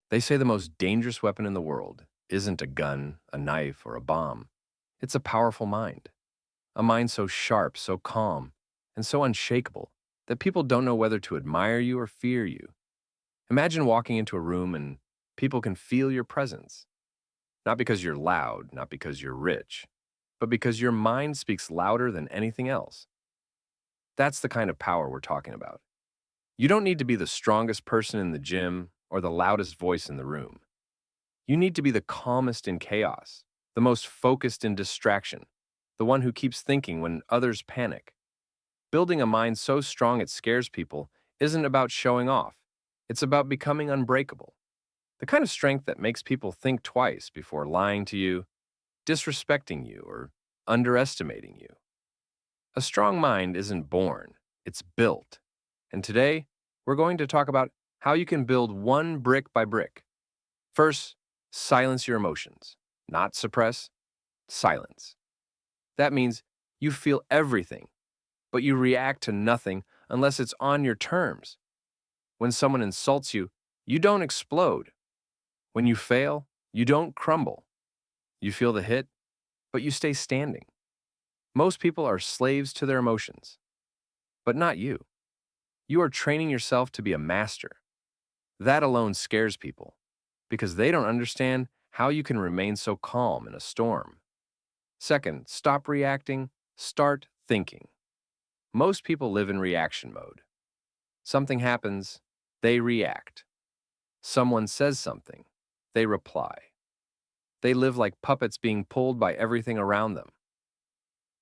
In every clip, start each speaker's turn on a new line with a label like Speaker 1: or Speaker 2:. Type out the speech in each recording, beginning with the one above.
Speaker 1: They say the most dangerous weapon in the world isn't a gun, a knife, or a bomb. It's a powerful mind. A mind so sharp, so calm, and so unshakable that people don't know whether to admire you or fear you. Imagine walking into a room and people can feel your presence. Not because you're loud, not because you're rich, but because your mind speaks louder than anything else. That's the kind of power we're talking about. You don't need to be the strongest person in the gym or the loudest voice in the room. You need to be the calmest in chaos, the most focused in distraction, the one who keeps thinking when others panic. Building a mind so strong it scares people isn't about showing off. It's about becoming unbreakable. The kind of strength that makes people think twice before lying to you, disrespecting you, or underestimating you. A strong mind isn't born, it's built. And today, we're going to talk about how you can build one brick by brick. First, silence your emotions. Not suppress, silence. That means you feel everything, but you react to nothing unless it's on your terms. When someone insults you, you don't explode. When you fail, you don't crumble. You feel the hit, but you stay standing. Most people are slaves to their emotions, but not you. You are training yourself to be a master. That alone scares people because they don't understand how you can remain so calm in a storm. Second, stop reacting, start thinking. Most people live in reaction mode. Something happens, they react. Someone says something, they reply. They live like puppets being pulled by everything around them.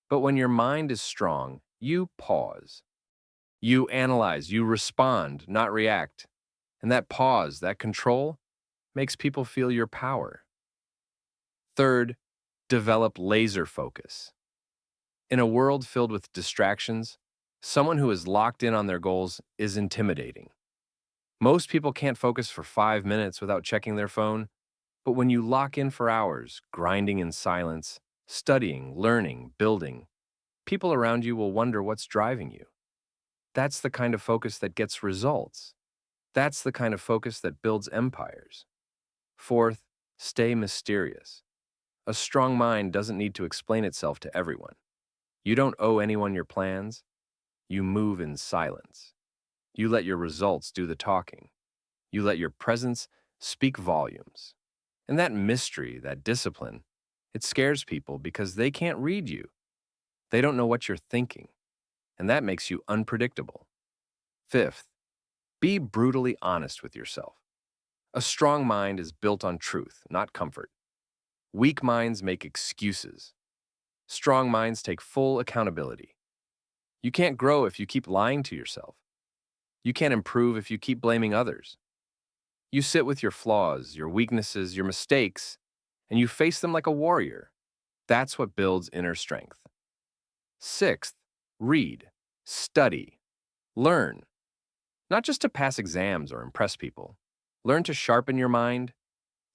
Speaker 1: But when your mind is strong, you pause. You analyze, you respond, not react. And that pause, that control, makes people feel your power. Third, develop laser focus. In a world filled with distractions, someone who is locked in on their goals is intimidating. Most people can't focus for 5 minutes without checking their phone, but when you lock in for hours, grinding in silence, studying, learning, building, people around you will wonder what's driving you. That's the kind of focus that gets results. That's the kind of focus that builds empires. Fourth, stay mysterious. A strong mind doesn't need to explain itself to everyone. You don't owe anyone your plans. You move in silence. You let your results do the talking. You let your presence speak volumes. And that mystery, that discipline, it scares people because they can't read you. They don't know what you're thinking. And that makes you unpredictable. Fifth, be brutally honest with yourself. A strong mind is built on truth, not comfort. Weak minds make excuses. Strong minds take full accountability. You can't grow if you keep lying to yourself. You can't improve if you keep blaming others. You sit with your flaws, your weaknesses, your mistakes, and you face them like a warrior. That's what builds inner strength. Sixth, read, study, learn. Not just to pass exams or impress people. Learn to sharpen your mind.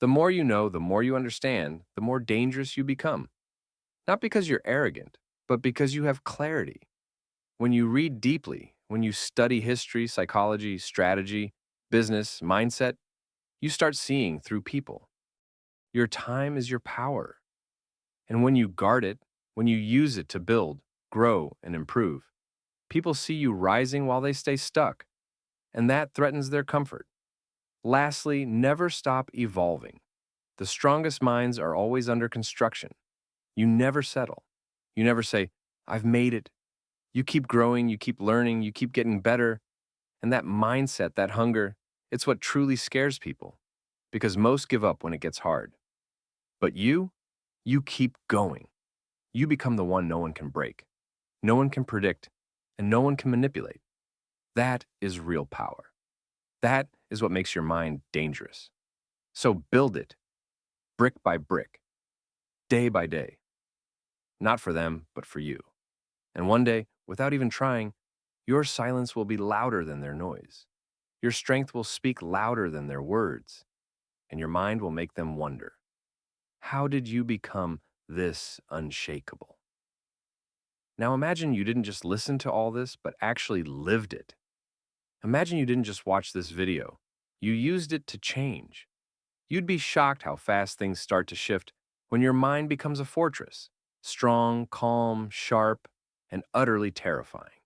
Speaker 1: The more you know, the more you understand, the more dangerous you become. Not because you're arrogant, but because you have clarity. When you read deeply, when you study history, psychology, strategy, business, mindset, you start seeing through people. Your time is your power. And when you guard it, when you use it to build, grow, and improve, people see you rising while they stay stuck, and that threatens their comfort. Lastly, never stop evolving. The strongest minds are always under construction. You never settle. You never say, I've made it. You keep growing, you keep learning, you keep getting better. And that mindset, that hunger, it's what truly scares people. Because most give up when it gets hard. But you keep going. You become the one no one can break, no one can predict, and no one can manipulate. That is real power. That is what makes your mind dangerous. So build it, brick by brick, day by day. Not for them, but for you. And one day, without even trying, your silence will be louder than their noise. Your strength will speak louder than their words, and your mind will make them wonder, how did you become this unshakable? Now imagine you didn't just listen to all this, but actually lived it. Imagine you didn't just watch this video. You used it to change. You'd be shocked how fast things start to shift when your mind becomes a fortress, strong, calm, sharp, and utterly terrifying.